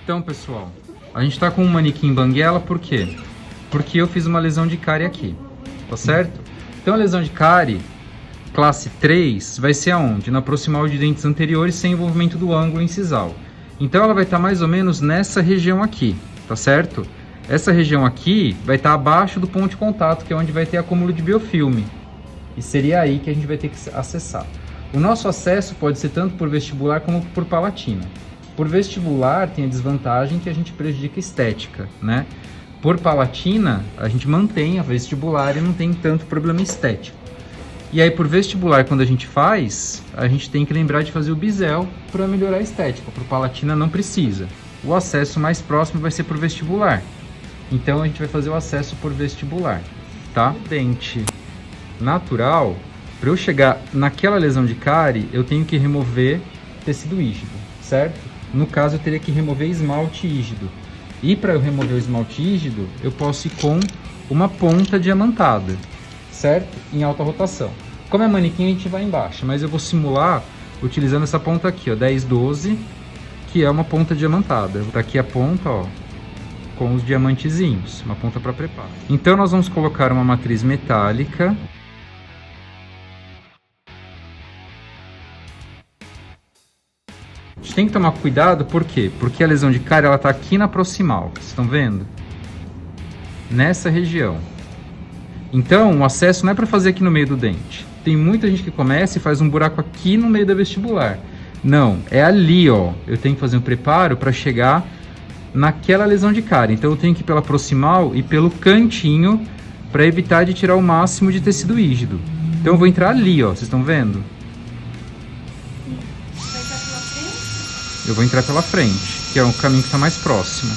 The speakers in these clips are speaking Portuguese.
Então, pessoal, a gente tá com um manequim banguela, por quê? Porque eu fiz uma lesão de cárie aqui, tá certo? Então a lesão de cárie, classe 3, vai ser aonde? Na proximal de dentes anteriores sem envolvimento do ângulo incisal. Então ela vai estar mais ou menos nessa região aqui, tá certo? Essa região aqui vai estar abaixo do ponto de contato, que é onde vai ter acúmulo de biofilme. E seria aí que a gente vai ter que acessar. O nosso acesso pode ser tanto por vestibular como por palatina. Por vestibular tem a desvantagem que a gente prejudica a estética, né? Por palatina, a gente mantém a vestibular e não tem tanto problema estético. E aí por vestibular, quando a gente faz, a gente tem que lembrar de fazer o bisel para melhorar a estética. Por palatina não precisa. O acesso mais próximo vai ser por vestibular. Então a gente vai fazer o acesso por vestibular, tá? Dente natural, para eu chegar naquela lesão de cárie, eu tenho que remover tecido rígido, certo? No caso, eu teria que remover esmalte rígido. E para eu remover o esmalte rígido, eu posso ir com uma ponta diamantada, certo? Em alta rotação. Como é manequim, a gente vai embaixo, mas eu vou simular utilizando essa ponta aqui, ó, 10-12, que é uma ponta diamantada. Tá aqui a ponta, ó, com os diamantezinhos, uma ponta para preparo. Então nós vamos colocar uma matriz metálica. A gente tem que tomar cuidado, por quê? Porque a lesão de cárie, ela tá aqui na proximal, vocês estão vendo? Nessa região. Então, o acesso não é para fazer aqui no meio do dente. Tem muita gente que começa e faz um buraco aqui no meio da vestibular. Não, é ali, ó. Eu tenho que fazer um preparo para chegar naquela lesão de cárie. Então, eu tenho que ir pela proximal e pelo cantinho para evitar de tirar o máximo de tecido rígido. Então, eu vou entrar ali, ó. Vocês estão vendo? Eu vou entrar pela frente, que é o caminho que está mais próximo.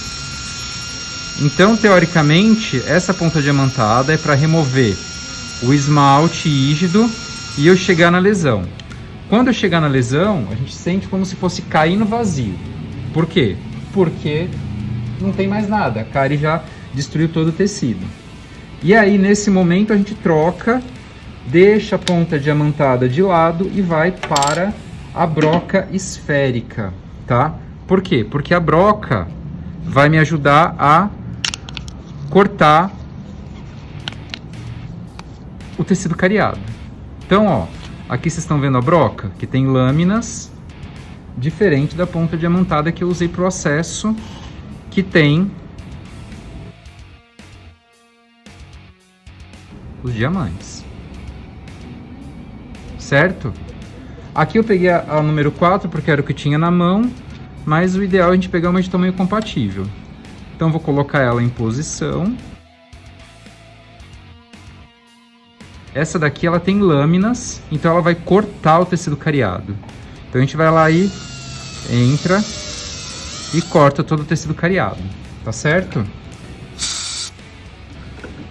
Então, teoricamente, essa ponta diamantada é para remover o esmalte rígido e eu chegar na lesão. Quando eu chegar na lesão, a gente sente como se fosse cair no vazio. Por quê? Porque não tem mais nada, a cárie já destruiu todo o tecido. E aí, nesse momento, a gente troca, deixa a ponta diamantada de lado e vai para a broca esférica. Tá? Por quê? Porque a broca vai me ajudar a cortar o tecido cariado. Então, ó, aqui vocês estão vendo a broca, que tem lâminas, diferente da ponta diamantada que eu usei para o acesso, que tem os diamantes. Certo? Aqui eu peguei a número 4 porque era o que tinha na mão, mas o ideal é a gente pegar uma de tamanho compatível. Então vou colocar ela em posição. Essa daqui ela tem lâminas, então ela vai cortar o tecido cariado. Então a gente vai lá e entra e corta todo o tecido cariado, tá certo?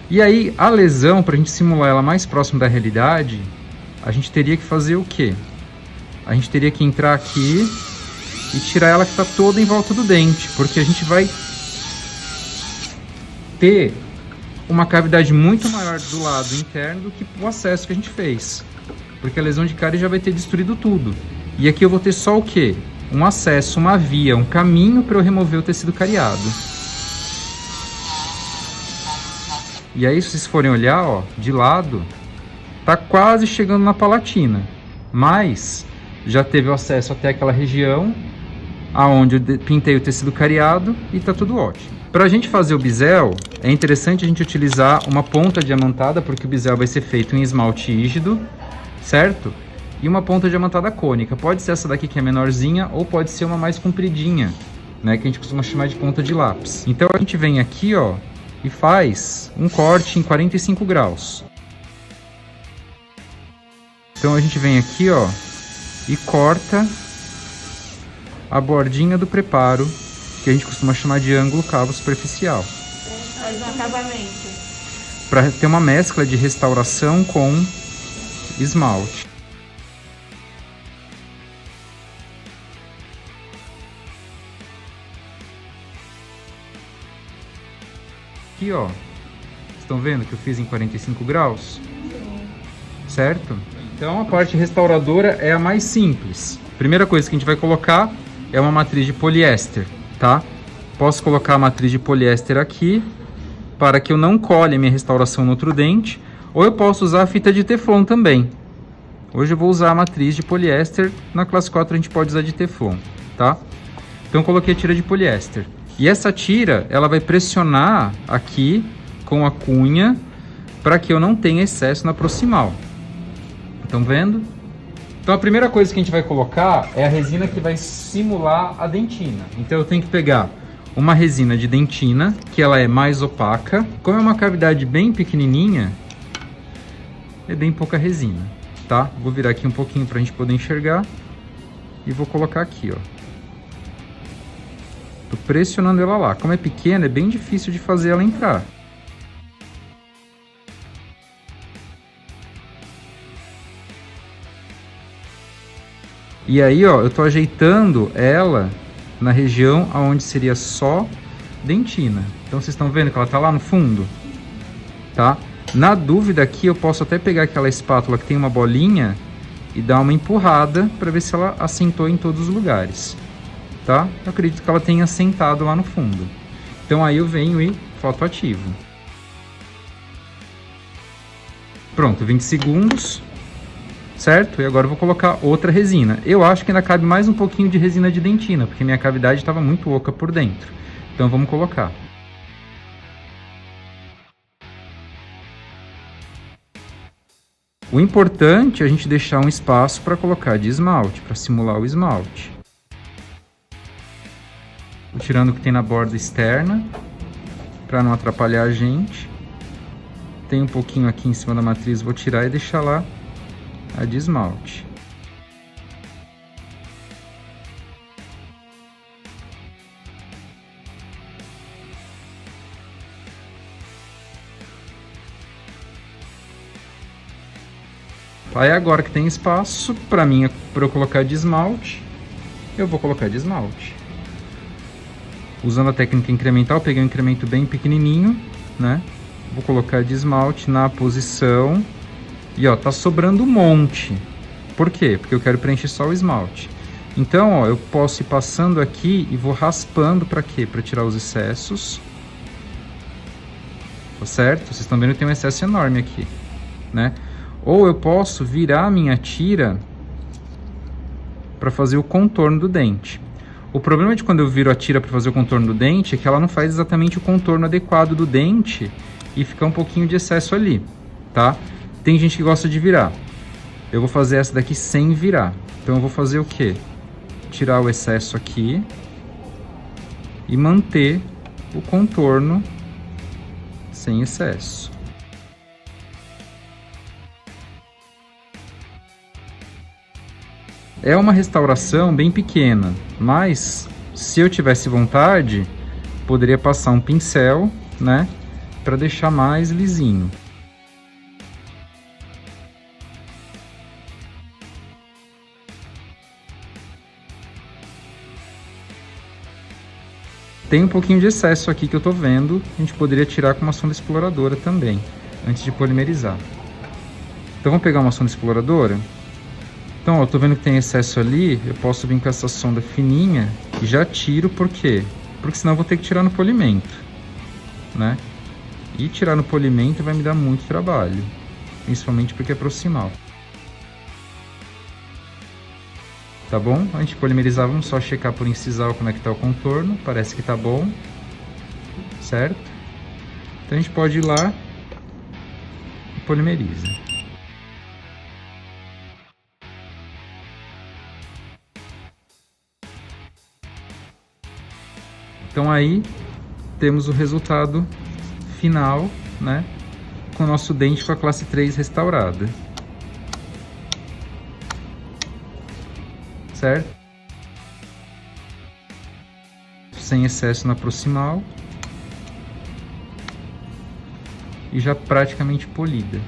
E aí a lesão, para a gente simular ela mais próximo da realidade, a gente teria que fazer o quê? A gente teria que entrar aqui e tirar ela que está toda em volta do dente, porque a gente vai ter uma cavidade muito maior do lado interno do que o acesso que a gente fez, porque a lesão de cárie já vai ter destruído tudo. E aqui eu vou ter só o quê? Um acesso, uma via, um caminho para eu remover o tecido cariado. E aí, se vocês forem olhar, ó, de lado, tá quase chegando na palatina, mas já teve o acesso até aquela região aonde eu pintei o tecido cariado e tá tudo ótimo. Para a gente fazer o bisel, é interessante a gente utilizar uma ponta diamantada, porque o bisel vai ser feito em esmalte rígido, certo? E uma ponta diamantada cônica. Pode ser essa daqui que é menorzinha ou pode ser uma mais compridinha, né, que a gente costuma chamar de ponta de lápis. Então a gente vem aqui, ó, e faz um corte em 45 graus. Então a gente vem aqui, ó, e corta a bordinha do preparo, que a gente costuma chamar de ângulo cavo superficial. Faz um acabamento. Para ter uma mescla de restauração com esmalte. Aqui, ó, estão vendo que eu fiz em 45 graus? Certo? Então a parte restauradora é a mais simples. Primeira coisa que a gente vai colocar é uma matriz de poliéster, tá? Posso colocar a matriz de poliéster aqui, para que eu não colhe a minha restauração no outro dente, ou eu posso usar a fita de teflon também. Hoje eu vou usar a matriz de poliéster, na classe 4 a gente pode usar de teflon, tá? Então eu coloquei a tira de poliéster. E essa tira, ela vai pressionar aqui com a cunha, para que eu não tenha excesso na proximal. Estão vendo? Então a primeira coisa que a gente vai colocar é a resina que vai simular a dentina. Então eu tenho que pegar uma resina de dentina, que ela é mais opaca. Como é uma cavidade bem pequenininha, é bem pouca resina, tá? Vou virar aqui um pouquinho para a gente poder enxergar. E vou colocar aqui, ó. Tô pressionando ela lá. Como é pequena, é bem difícil de fazer ela entrar. E aí, ó, eu tô ajeitando ela na região onde seria só dentina. Então, vocês estão vendo que ela tá lá no fundo? Tá? Na dúvida aqui, eu posso até pegar aquela espátula que tem uma bolinha e dar uma empurrada para ver se ela assentou em todos os lugares. Tá? Eu acredito que ela tenha assentado lá no fundo. Então, aí eu venho e fotoativo. Pronto, 20 segundos. Certo? E agora eu vou colocar outra resina. Eu acho que ainda cabe mais um pouquinho de resina de dentina, porque minha cavidade estava muito oca por dentro. Então vamos colocar. O importante é a gente deixar um espaço para colocar de esmalte, para simular o esmalte. Vou tirando o que tem na borda externa, para não atrapalhar a gente. Tem um pouquinho aqui em cima da matriz, vou tirar e deixar lá a de esmalte. Aí agora que tem espaço para mim, para eu colocar de esmalte, eu vou colocar de esmalte. Usando a técnica incremental, peguei um incremento bem pequenininho, né? Vou colocar de esmalte na posição. E ó, tá sobrando um monte. Por quê? Porque eu quero preencher só o esmalte. Então, ó, eu posso ir passando aqui e vou raspando para quê? Para tirar os excessos. Tá certo? Vocês estão vendo que tem um excesso enorme aqui, né? Ou eu posso virar a minha tira para fazer o contorno do dente. O problema de quando eu viro a tira para fazer o contorno do dente é que ela não faz exatamente o contorno adequado do dente e fica um pouquinho de excesso ali, tá? Tem gente que gosta de virar. Eu vou fazer essa daqui sem virar. Então eu vou fazer o quê? Tirar o excesso aqui e manter o contorno sem excesso. É uma restauração bem pequena, mas se eu tivesse vontade, poderia passar um pincel, né, para deixar mais lisinho. Tem um pouquinho de excesso aqui que eu tô vendo, a gente poderia tirar com uma sonda exploradora também, antes de polimerizar. Então vamos pegar uma sonda exploradora. Então, ó, eu tô vendo que tem excesso ali, eu posso vir com essa sonda fininha e já tiro, por quê? Porque senão eu vou ter que tirar no polimento, né? E tirar no polimento vai me dar muito trabalho, principalmente porque é proximal. Tá bom? Antes de polimerizar, vamos só checar por incisal como é que tá o contorno. Parece que tá bom, certo? Então a gente pode ir lá e polimeriza. Então aí temos o resultado final, né? Com o nosso dente com a classe 3 restaurada. Certo? Sem excesso na proximal. E já praticamente polida.